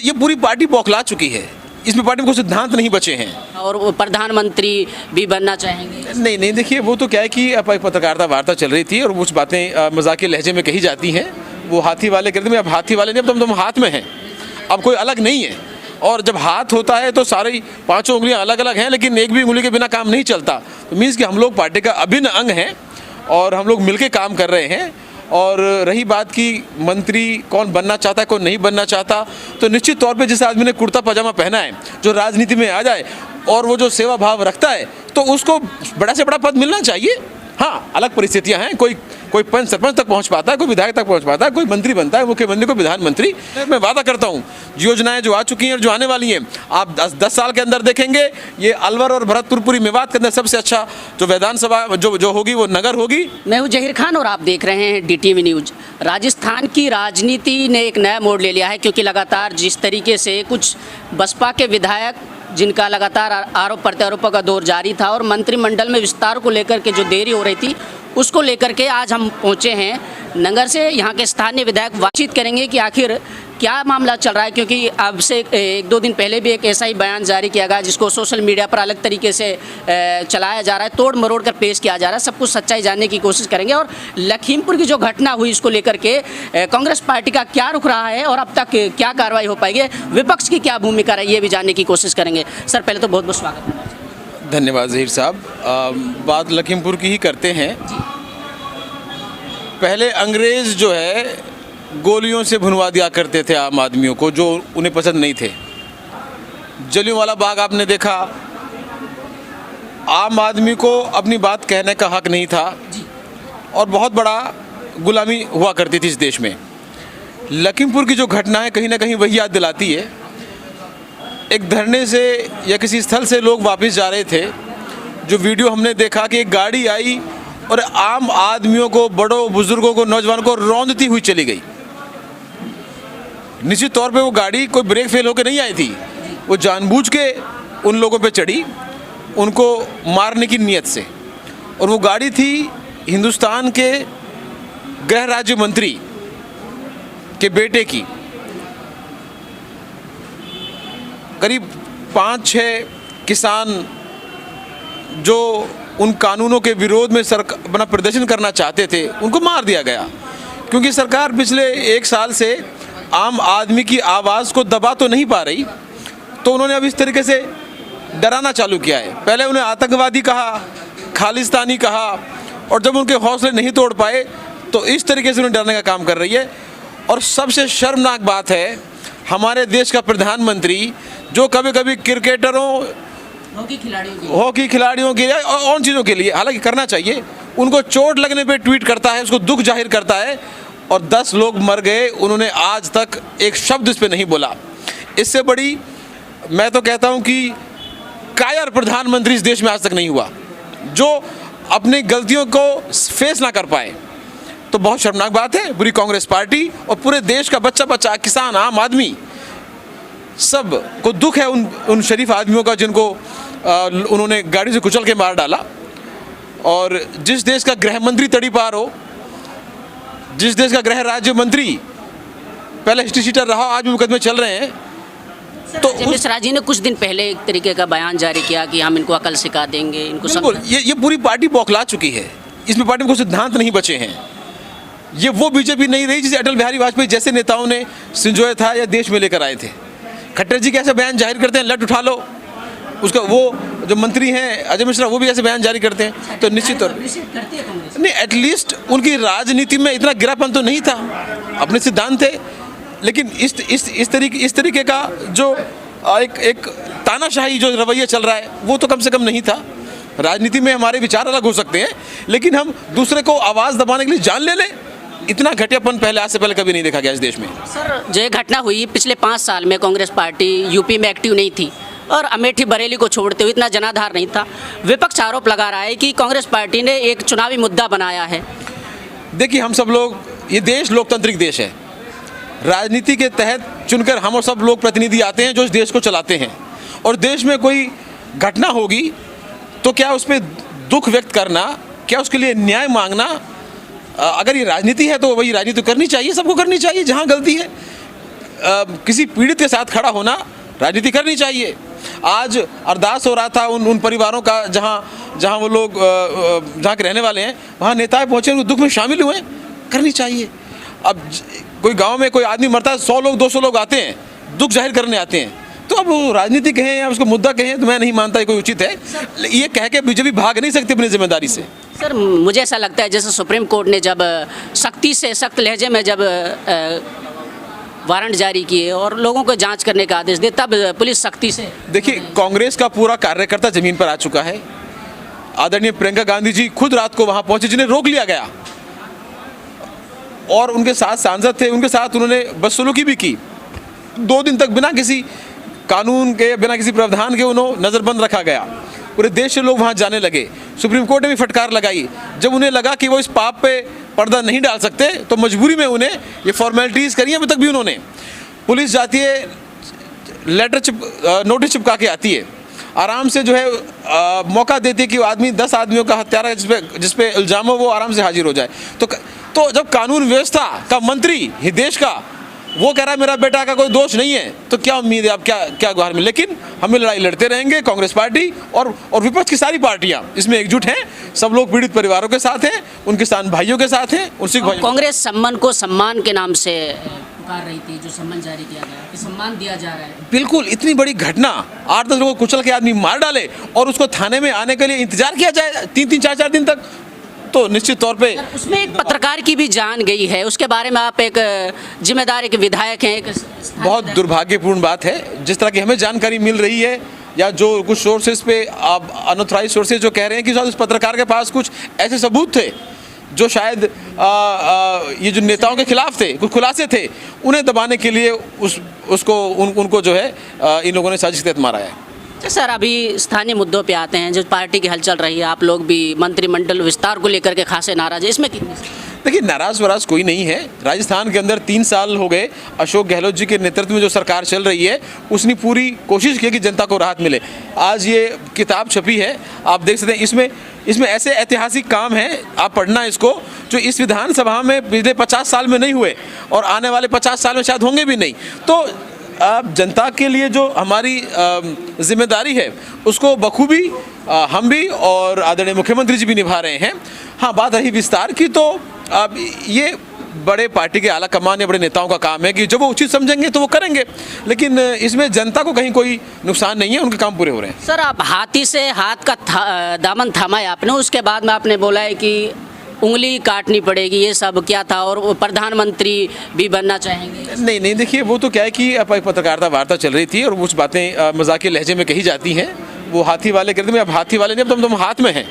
ये पूरी पार्टी बौखला चुकी है। इसमें पार्टी में कोई सिद्धांत नहीं बचे हैं। और वो प्रधानमंत्री भी बनना चाहेंगे। नहीं, देखिए वो तो क्या है कि अब एक पत्रकारिता वार्ता चल रही थी और कुछ बातें मजाकिया लहजे में कही जाती हैं। वो हाथी वाले कहते हैं अब हाथी वाले नहीं, अब तुम हाथ में हैं, अब कोई अलग नहीं है। और जब हाथ होता है तो सारी पांचों उंगलियां अलग अलग हैं, लेकिन एक भी उंगली के बिना काम नहीं चलता। तो मीन्स कि हम लोग पार्टी का अभिन्न अंग हैं और हम लोग मिलकर काम कर रहे हैं। और रही बात कि मंत्री कौन बनना चाहता है कौन नहीं बनना चाहता, तो निश्चित तौर पे जिस आदमी ने कुर्ता पजामा पहना है, जो राजनीति में आ जाए और वो जो सेवा भाव रखता है, तो उसको बड़ा से बड़ा पद मिलना चाहिए। हाँ, अलग परिस्थितियां हैं, कोई पंच सरपंच तक पहुंच पाता है, कोई विधायक तक पहुंच पाता है, कोई मंत्री बनता है, मुख्यमंत्री को प्रधानमंत्री। मैं वादा करता हूं योजनाएं जो आ चुकी हैं और जो आने वाली हैं, आप 10 साल के अंदर देखेंगे ये अलवर और भरतपुर पूरी मेवात के अंदर सबसे अच्छा जो विधानसभा जो होगी वो नगर होगी। मैं हूं जहीर खान और आप देख रहे हैं DTV न्यूज। राजस्थान की राजनीति ने एक नया मोड़ ले लिया है, क्योंकि लगातार जिस तरीके से कुछ बसपा के विधायक जिनका लगातार आरोप प्रत्यारोपों का दौर जारी था और मंत्रिमंडल में विस्तार को लेकर के जो देरी हो रही थी, उसको लेकर के आज हम पहुंचे हैं नगर से। यहाँ के स्थानीय विधायक बातचीत करेंगे कि आखिर क्या मामला चल रहा है, क्योंकि अब से 1-2 दिन पहले भी एक ऐसा ही बयान जारी किया गया जिसको सोशल मीडिया पर अलग तरीके से चलाया जा रहा है, तोड़ मरोड़ कर पेश किया जा रहा है। सब कुछ सच्चाई जानने की कोशिश करेंगे और लखीमपुर की जो घटना हुई इसको लेकर के कांग्रेस पार्टी का क्या रुख रहा है और अब तक क्या कार्रवाई हो पाएगी, विपक्ष की क्या भूमिका रही, ये भी जानने की कोशिश करेंगे। सर पहले तो बहुत बहुत स्वागत। धन्यवाद जहीर साहब। बात लखीमपुर की ही करते हैं। पहले अंग्रेज़ जो है गोलियों से भुनवा दिया करते थे आम आदमियों को जो उन्हें पसंद नहीं थे। जलियांवाला बाग आपने देखा, आम आदमी को अपनी बात कहने का हक नहीं था और बहुत बड़ा गुलामी हुआ करती थी इस देश में। लखीमपुर की जो घटना है कहीं ना कहीं वही याद दिलाती है। एक धरने से या किसी स्थल से लोग वापस जा रहे थे, जो वीडियो हमने देखा कि एक गाड़ी आई और आम आदमियों को, बड़ों बुजुर्गों को, नौजवानों को रौंदती हुई चली गई। निश्चित तौर पे वो गाड़ी कोई ब्रेक फेल होकर नहीं आई थी, वो जानबूझ के उन लोगों पे चढ़ी उनको मारने की नीयत से। और वो गाड़ी थी हिंदुस्तान के गृह राज्य मंत्री के बेटे की। करीब 5-6 किसान जो उन कानूनों के विरोध में अपना प्रदर्शन करना चाहते थे, उनको मार दिया गया। क्योंकि सरकार पिछले 1 साल से आम आदमी की आवाज़ को दबा तो नहीं पा रही, तो उन्होंने अब इस तरीके से डराना चालू किया है। पहले उन्हें आतंकवादी कहा, खालिस्तानी कहा, और जब उनके हौसले नहीं तोड़ पाए तो इस तरीके से उन्हें डरने का काम कर रही है। और सबसे शर्मनाक बात है, हमारे देश का प्रधानमंत्री जो कभी कभी क्रिकेटरों, हॉकी खिलाड़ियों के लिए और उन चीज़ों के लिए, हालांकि करना चाहिए, उनको चोट लगने पे ट्वीट करता है, उसको दुख जाहिर करता है, और 10 लोग मर गए, उन्होंने आज तक एक शब्द इस पे नहीं बोला। इससे बड़ी मैं तो कहता हूं कि कायर प्रधानमंत्री इस देश में आज तक नहीं हुआ, जो अपनी गलतियों को फेस ना कर पाए। तो बहुत शर्मनाक बात है। पूरी कांग्रेस पार्टी और पूरे देश का बच्चा, किसान, आम आदमी, सब को दुख है उन शरीफ आदमियों का जिनको उन्होंने गाड़ी से कुचल के मार डाला। और जिस देश का गृह मंत्री तड़ी पार हो, जिस देश का गृह राज्य मंत्री पहले हिस्ट्री शीटर रहा, आज भी मुकदमे चल रहे हैं। तो मिश्रा जी ने कुछ दिन पहले एक तरीके का बयान जारी किया कि हम इनको अकल सिखा देंगे, इनको सब। ये पूरी पार्टी बौखला चुकी है। इसमें पार्टी में कोई सिद्धांत नहीं बचे हैं। ये वो बीजेपी नहीं रही जिसे अटल बिहारी वाजपेयी जैसे नेताओं ने संजोया था या देश में लेकर आए थे। खट्टर जी कैसे बयान जाहिर करते हैं, लट उठा लो, उसका वो जो मंत्री हैं अजय मिश्रा, वो भी ऐसे बयान जारी करते हैं। तो निश्चित तौर नहीं, एटलीस्ट उनकी राजनीति में इतना गिरापन तो नहीं था, अपने सिद्धांत थे। लेकिन इस तरीके का जो एक तानाशाही जो रवैया चल रहा है, वो तो कम से कम नहीं था। राजनीति में हमारे विचार अलग हो सकते हैं, लेकिन हम दूसरे को आवाज़ दबाने के लिए जान ले लें, इतना घटियापन पहले, आज से पहले कभी नहीं देखा गया इस देश में। सर, जो घटना हुई पिछले 5 साल में, कांग्रेस पार्टी यूपी में एक्टिव नहीं थी और अमेठी बरेली को छोड़ते हुए इतना जनाधार नहीं था। विपक्ष आरोप लगा रहा है कि कांग्रेस पार्टी ने एक चुनावी मुद्दा बनाया है। देखिए, हम सब लोग, ये देश लोकतांत्रिक देश है। राजनीति के तहत चुनकर हम और सब लोग प्रतिनिधि आते हैं जो इस देश को चलाते हैं। और देश में कोई घटना होगी तो क्या उस पर दुख व्यक्त करना, क्या उसके लिए न्याय मांगना, अगर ये राजनीति है तो वही राजनीति करनी चाहिए, सबको करनी चाहिए। जहाँ गलती है, किसी पीड़ित के साथ खड़ा होना राजनीति करनी चाहिए। आज अरदास हो रहा था उन परिवारों का जहाँ वो लोग जहाँ के रहने वाले हैं, वहाँ नेता पहुँचे, उनको दुख में शामिल हुए, करनी चाहिए। अब कोई गांव में कोई आदमी मरता है, 100 लोग 200 लोग आते हैं, दुख जाहिर करने आते हैं, तो अब वो राजनीति कहें या उसको मुद्दा कहें, तो मैं नहीं मानता ये कोई उचित है। ये कह के बीजेपी भाग नहीं सकती अपनी जिम्मेदारी से। सर मुझे ऐसा लगता है जैसे सुप्रीम कोर्ट ने जब सख्ती से सख्त लहजे में जब वारंट जारी किए और लोगों को जांच करने का आदेश दिया, तब पुलिस सख्ती से। देखिए, कांग्रेस का पूरा कार्यकर्ता जमीन पर आ चुका है। आदरणीय प्रियंका गांधी जी खुद रात को वहां पहुंचे, जिन्हें रोक लिया गया, और उनके साथ सांसद थे, उनके साथ उन्होंने बदसलूकी भी की। 2 दिन तक बिना किसी कानून के, बिना किसी प्रावधान के उन्हें नज़रबंद रखा गया। पूरे देश से लोग वहां जाने लगे। सुप्रीम कोर्ट ने भी फटकार लगाई। जब उन्हें लगा कि वो इस पाप पे पर्दा नहीं डाल सकते, तो मजबूरी में उन्हें ये फॉर्मेलिटीज़ करी। अभी तक भी उन्होंने, पुलिस जाती है, नोटिस चिपका के आती है, आराम से जो है मौका देती है कि वो आदमी 10 आदमियों का हत्यारा जिस पे इल्ज़ाम हो, वो आराम से हाजिर हो जाए। तो जब कानून व्यवस्था का मंत्री ही देश का वो कह रहा है मेरा बेटा का कोई दोष नहीं है, तो क्या उम्मीद है, आप क्या गुहार में। लेकिन हमें लड़ाई लड़ते रहेंगे। कांग्रेस पार्टी और विपक्ष की सारी पार्टियां इसमें एकजुट हैं। सब लोग पीड़ित परिवारों के साथ हैं, उन किसान भाइयों के साथ हैं, उन सिख भाइयों। कांग्रेस सम्मान को सम्मान के नाम से पुकार रही थी, जो सम्मान जारी किया गया कि सम्मान दिया जा रहा है। बिल्कुल, इतनी बड़ी घटना, 8-10 लोगों को कुचल के आदमी मार डाले और उसको थाने में आने के लिए इंतजार किया जाए 3-3, 4-4 दिन तक, तो निश्चित तौर पे उसमें एक पत्रकार की भी जान गई है। उसके बारे में आप एक जिम्मेदार एक विधायक हैं, एक बहुत दुर्भाग्यपूर्ण बात है। जिस तरह की हमें जानकारी मिल रही है, या जो कुछ सोर्सेज पे आप अनऑथराइज्ड सोर्सेज जो कह रहे हैं कि शायद उस पत्रकार के पास कुछ ऐसे सबूत थे जो शायद ये जो नेताओं के खिलाफ थे, कुछ खुलासे थे, उन्हें दबाने के लिए उनको जो है इन लोगों ने साजिश के तहत मारा है। सर अभी स्थानीय मुद्दों पे आते हैं, जो पार्टी की हलचल रही है, आप लोग भी मंत्रिमंडल विस्तार को लेकर के खासे नाराज है, इसमें कितनी? देखिए, नाराज वराज कोई नहीं है। राजस्थान के अंदर 3 साल हो गए अशोक गहलोत जी के नेतृत्व में जो सरकार चल रही है, उसने पूरी कोशिश की कि जनता को राहत मिले। आज ये किताब छपी है, आप देख सकते हैं, इसमें ऐसे ऐतिहासिक काम हैं, आप पढ़ना इसको, जो इस विधानसभा में पिछले 50 साल में नहीं हुए और आने वाले 50 साल में शायद होंगे भी नहीं। तो जनता के लिए जो हमारी जिम्मेदारी है, उसको बखूबी हम भी और आदरणीय मुख्यमंत्री जी भी निभा रहे हैं। हाँ, बात रही विस्तार की, तो अब ये बड़े पार्टी के आला कमान या बड़े नेताओं का काम है कि जब वो उचित समझेंगे तो वो करेंगे, लेकिन इसमें जनता को कहीं कोई नुकसान नहीं है, उनके काम पूरे हो रहे हैं। सर आप हाथी से हाथ का दामन थामा है आपने, उसके बाद में आपने बोला है कि उंगली काटनी पड़ेगी, ये सब क्या था, और वो प्रधानमंत्री भी बनना चाहेंगे? नहीं, देखिए, वो तो क्या है कि अब एक पत्रकारिता वार्ता चल रही थी और कुछ बातें मजाकिया लहजे में कही जाती हैं। वो हाथी वाले कहते हैं, अब हाथी वाले नहीं, अब तुम हाथ में हैं,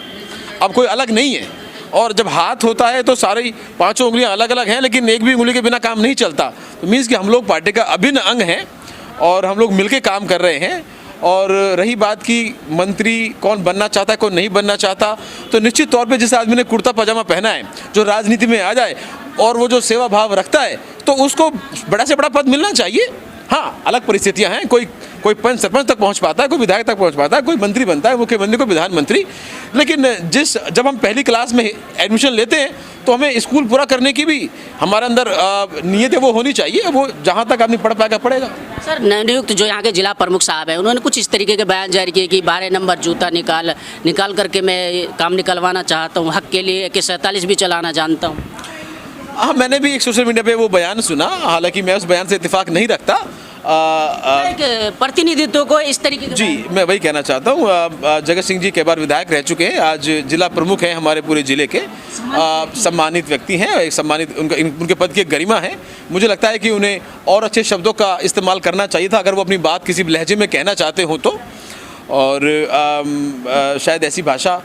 अब कोई अलग नहीं है। और जब हाथ होता है तो सारी 5 उंगलियां अलग अलग हैं, लेकिन एक भी उंगली के बिना काम नहीं चलता। तो मीन्स कि हम लोग पार्टी का अभिन्न अंग हैं और हम लोग मिलके काम कर रहे हैं। और रही बात कि मंत्री कौन बनना चाहता है, कौन नहीं बनना चाहता, तो निश्चित तौर पे जिस आदमी ने कुर्ता पजामा पहना है, जो राजनीति में आ जाए और वो जो सेवा भाव रखता है, तो उसको बड़ा से बड़ा पद मिलना चाहिए। हाँ, अलग परिस्थितियां हैं, कोई पंच सरपंच तक पहुंच पाता है, कोई विधायक तक पहुंच पाता है, कोई मंत्री बनता है, मुख्यमंत्री को प्रधानमंत्री। लेकिन जब हम पहली क्लास में एडमिशन लेते हैं, तो हमें स्कूल पूरा करने की भी हमारे अंदर नीयत है, वो होनी चाहिए। वो जहाँ तक आदमी पढ़ पाएगा पढ़ेगा। सर नवनियुक्त जो यहाँ के जिला प्रमुख साहब हैं, उन्होंने कुछ इस तरीके के बयान जारी किए कि 12 नंबर जूता निकाल करके मैं काम निकलवाना चाहता हूँ, हक के लिए कि 47 भी चलाना जानता हूँ। हाँ, मैंने भी एक सोशल मीडिया पे वो बयान सुना, हालांकि मैं उस बयान से इत्तेफाक नहीं रखता। एक प्रतिनिधित्व को इस तरीके जी, मैं वही कहना चाहता हूँ। जगत सिंह जी कई बार विधायक रह चुके हैं, आज जिला प्रमुख हैं हमारे पूरे जिले के, सम्मानित व्यक्ति हैं, एक सम्मानित उनके पद की एक गरिमा है। मुझे लगता है कि उन्हें और अच्छे शब्दों का इस्तेमाल करना चाहिए था, अगर वो अपनी बात किसी लहजे में कहना चाहते हो तो। और शायद ऐसी भाषा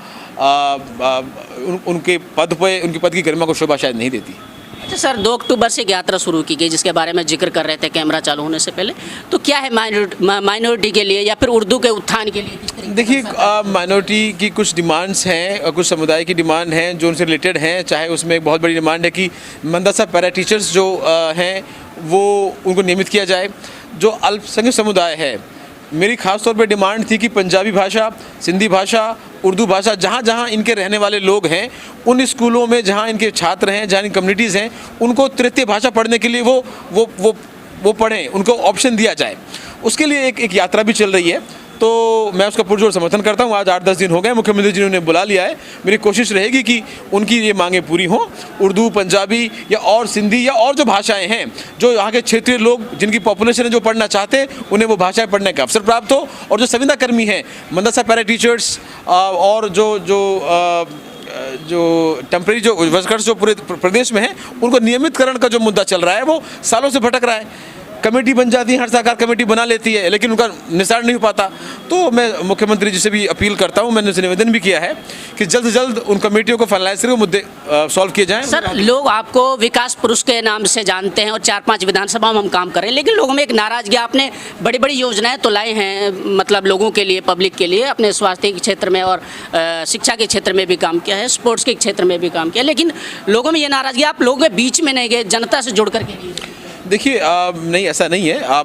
उनके पद की गरिमा को शोभा शायद नहीं देती। अच्छा सर, 2 अक्टूबर से यात्रा शुरू की गई, जिसके बारे में जिक्र कर रहे थे कैमरा चालू होने से पहले, तो क्या है माइनॉरिटी के लिए या फिर उर्दू के उत्थान के लिए? देखिए, माइनॉरिटी की कुछ डिमांड्स हैं और कुछ समुदाय की डिमांड हैं जो उनसे रिलेटेड हैं। चाहे उसमें एक बहुत बड़ी डिमांड है कि मदरसा पैरा टीचर्स जो हैं वो उनको नियमित किया जाए। जो अल्पसंख्यक समुदाय है, मेरी खास तौर पे डिमांड थी कि पंजाबी भाषा, सिंधी भाषा, उर्दू भाषा, जहाँ जहाँ इनके रहने वाले लोग हैं, उन स्कूलों में जहाँ इनके छात्र हैं, जहाँ इनकी कम्युनिटीज़ हैं, उनको तृतीय भाषा पढ़ने के लिए वो वो पढ़ें, उनको ऑप्शन दिया जाए। उसके लिए एक यात्रा भी चल रही है, तो मैं उसका पुरजोर समर्थन करता हूँ। आज 8-10 दिन हो गए, मुख्यमंत्री जी ने उन्हें बुला लिया है। मेरी कोशिश रहेगी कि उनकी ये मांगें पूरी हों। उर्दू, पंजाबी या और सिंधी या और जो भाषाएं हैं, जो यहाँ के क्षेत्रीय लोग जिनकी पॉपुलेशन है जो पढ़ना चाहते हैं, उन्हें वो भाषाएं पढ़ने का अवसर प्राप्त हो। और जो संविदा कर्मी हैं, मदरसा पैरा टीचर्स और जो टेम्प्रेरी जो वर्कर्स जो पूरे प्रदेश में हैं, उनको नियमितकरण का जो मुद्दा चल रहा है वो सालों से भटक रहा है। कमेटी बन जाती है, हर सरकार कमेटी बना लेती है, लेकिन उनका निस्तारण नहीं हो पाता। तो मैं मुख्यमंत्री जी से भी अपील करता हूं, मैंने निवेदन भी किया है कि जल्द से जल्द उन कमेटियों को फाइनलाइज करके मुद्दे सॉल्व किए जाएं। सर, लोग आपको विकास पुरुष के नाम से जानते हैं और 4-5 विधानसभा में हम काम कर रहे हैं, लेकिन लोगों में एक नाराजगी, आपने बड़ी बड़ी योजनाएं तो लाई हैं, मतलब लोगों के लिए, पब्लिक के लिए, अपने स्वास्थ्य के क्षेत्र में और शिक्षा के क्षेत्र में भी काम किया है, स्पोर्ट्स के क्षेत्र में भी काम किया, लेकिन लोगों में ये नाराजगी, आप लोगों के बीच में नहीं गए, जनता से जुड़ करके नहीं गए। देखिए, नहीं, ऐसा नहीं है।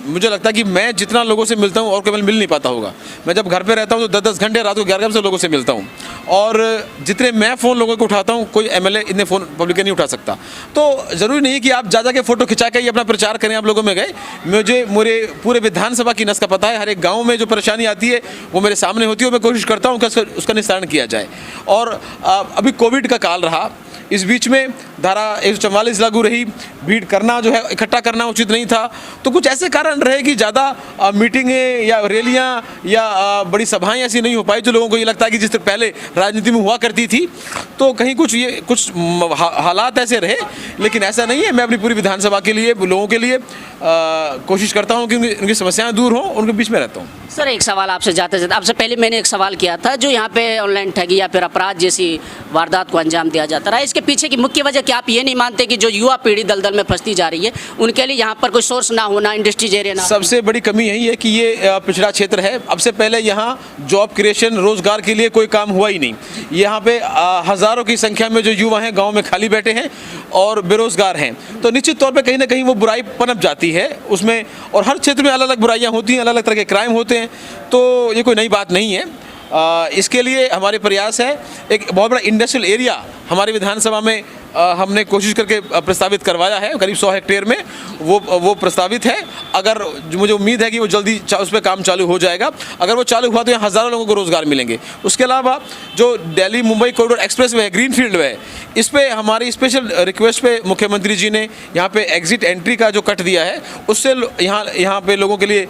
मुझे लगता है कि मैं जितना लोगों से मिलता हूँ और केवल मिल नहीं पाता होगा। मैं जब घर पे रहता हूँ तो 10-10 घंटे रात को 11 बजे लोगों से मिलता हूँ, और जितने मैं फ़ोन लोगों को उठाता हूँ, कोई एमएलए इतने फ़ोन पब्लिक नहीं उठा सकता। तो ज़रूरी नहीं है कि आप जा के फ़ोटो खिंचा के ही अपना प्रचार करें। आप लोगों में गए, मुझे मेरे पूरे विधानसभा की नस का पता है। हर एक गाँव में जो परेशानी आती है वो मेरे सामने होती है, मैं कोशिश करता हूँ कि उसका निस्तारण किया जाए। और अभी कोविड का काल रहा, इस बीच में धारा 144 लागू रही, भीड़ करना जो है, इकट्ठा करना उचित नहीं था। तो कुछ ऐसे कारण रहे कि ज़्यादा मीटिंगें या रैलियां या बड़ी सभाएं ऐसी नहीं हो पाई जो लोगों को ये लगता है कि जिस तरह पहले राजनीति में हुआ करती थी। तो कहीं कुछ हालात ऐसे रहे, लेकिन ऐसा नहीं है। मैं अपनी पूरी विधानसभा के लिए, लोगों के लिए कोशिश करता हूँ कि उनकी समस्याएँ दूर हों, उनके बीच में रहता हूँ। सर, एक सवाल आपसे जाते जाते, आपसे पहले मैंने एक सवाल किया था, जो यहाँ पे ऑनलाइन ठगी या फिर अपराध जैसी वारदात को अंजाम दिया जाता रहा, इसके पीछे की मुख्य वजह क्या आप ये नहीं मानते कि जो युवा पीढ़ी दलदल में फंसती जा रही है, उनके लिए यहाँ पर कोई सोर्स ना होना, इंडस्ट्रीज एरिया ना? सबसे बड़ी कमी यही है कि ये पिछड़ा क्षेत्र है। अब से पहले यहाँ जॉब क्रिएशन, रोजगार के लिए कोई काम हुआ ही नहीं। यहाँ पे हज़ारों की संख्या में जो युवा हैं गाँव में खाली बैठे हैं और बेरोजगार हैं। तो निश्चित तौर पर कहीं ना कहीं वो बुराई पनप जाती है उसमें, और हर क्षेत्र में अलग अलग बुराइयाँ होती हैं, अलग अलग तरह के क्राइम होते हैं। तो ये कोई नई बात नहीं है। इसके लिए हमारे प्रयास है, एक बहुत बड़ा इंडस्ट्रियल एरिया हमारी विधानसभा में हमने कोशिश करके प्रस्तावित करवाया है, करीब 100 हेक्टेयर में वो प्रस्तावित है। अगर मुझे उम्मीद है कि वो जल्दी उस पर काम चालू हो जाएगा। अगर वो चालू हुआ तो यहाँ हज़ारों लोगों को रोज़गार मिलेंगे। उसके अलावा जो Delhi Mumbai corridor express way है, ग्रीनफील्ड वे है, इस पर हमारी स्पेशल रिक्वेस्ट पे मुख्यमंत्री जी ने यहाँ पे एग्जिट एंट्री का जो कट दिया है, उससे यहाँ पे लोगों के लिए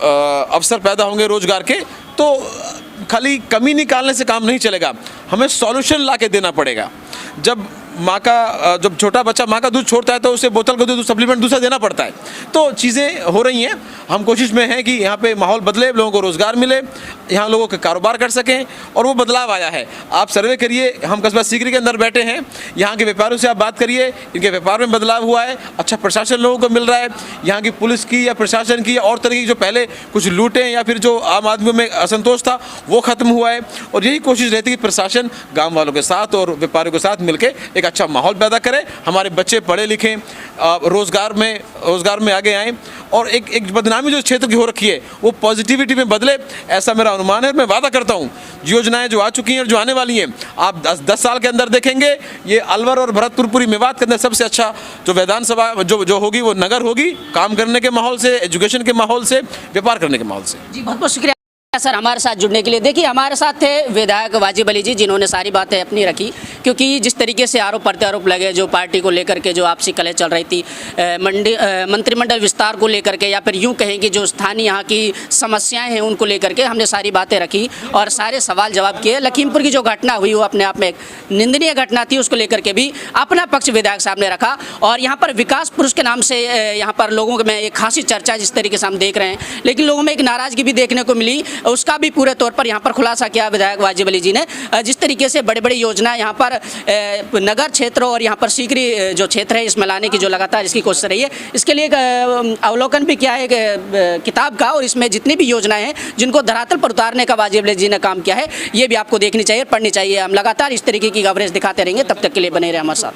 अवसर पैदा होंगे रोजगार के। तो खाली कमी निकालने से काम नहीं चलेगा, हमें सॉल्यूशन ला के देना पड़ेगा। जब छोटा बच्चा माँ का दूध छोड़ता है तो उसे बोतल का दूध सप्लीमेंट दूसरा देना पड़ता है। तो चीज़ें हो रही हैं, हम कोशिश में हैं कि यहाँ पे माहौल बदले, लोगों को रोज़गार मिले, यहाँ लोगों के कारोबार कर सकें, और वो बदलाव आया है। आप सर्वे करिए, हम कस्बा सीकरी के अंदर बैठे हैं, यहाँ के व्यापारियों से आप बात करिए, इनके व्यापार में बदलाव हुआ है, अच्छा प्रशासन लोगों को मिल रहा है। यहाँ की पुलिस की या प्रशासन की और तरह की जो पहले कुछ लूटें या फिर जो आम आदमियों में असंतोष था वो खत्म हुआ है। और यही कोशिश रहती है कि प्रशासन गाँव वालों के साथ और व्यापारियों के साथ मिलकर एक अच्छा माहौल पैदा करें, हमारे बच्चे पढ़े लिखें, रोजगार में आगे आएं, और एक बदनामी जो क्षेत्र की हो रखी है वो पॉजिटिविटी में बदले, ऐसा मेरा अनुमान है। मैं वादा करता हूं, योजनाएं जो आ चुकी हैं और जो आने वाली हैं, आप 10 साल के अंदर देखेंगे ये अलवर और भरतपुर पूरी मेवात के अंदर सबसे अच्छा जो विधानसभा जो होगी वो नगर होगी, काम करने के माहौल से, एजुकेशन के माहौल से, व्यापार करने के माहौल से। जी, बहुत बहुत शुक्रिया सर हमारे साथ जुड़ने के लिए। देखिए, हमारे साथ थे विधायक वाजिब अली जी, जिन्होंने सारी बातें अपनी रखी, क्योंकि जिस तरीके से आरोप प्रत्यारोप लगे, जो पार्टी को लेकर के जो आपसी कलह चल रही थी, मंत्रिमंडल विस्तार को लेकर के, या फिर यूँ कहें कि जो स्थानीय यहाँ की समस्याएं हैं उनको लेकर के हमने सारी बातें रखी और सारे सवाल जवाब किए। लखीमपुर की जो घटना हुई वो अपने आप में एक निंदनीय घटना थी, उसको लेकर के भी अपना पक्ष विधायक साहब ने रखा। और यहाँ पर विकास पुरुष के नाम से यहाँ पर लोगों में एक खासी चर्चा जिस तरीके से हम देख रहे हैं, लेकिन लोगों में एक नाराज़गी भी देखने को मिली, उसका भी पूरे तौर पर यहाँ पर खुलासा किया विधायक वाजिब अली जी ने। जिस तरीके से बड़े बड़ी योजना यहाँ पर नगर क्षेत्र और यहाँ पर सीकरी जो क्षेत्र है इसमें लाने की जो लगातार इसकी कोशिश रही है, इसके लिए एक अवलोकन भी किया है किताब का, और इसमें जितनी भी योजनाएं हैं जिनको धरातल पर उतारने का वाजिब अली जी ने काम किया है, ये भी आपको देखनी चाहिए, पढ़नी चाहिए। हम लगातार इस तरीके की कवरेज दिखाते रहेंगे, तब तक के लिए बने रहे हमारे साथ।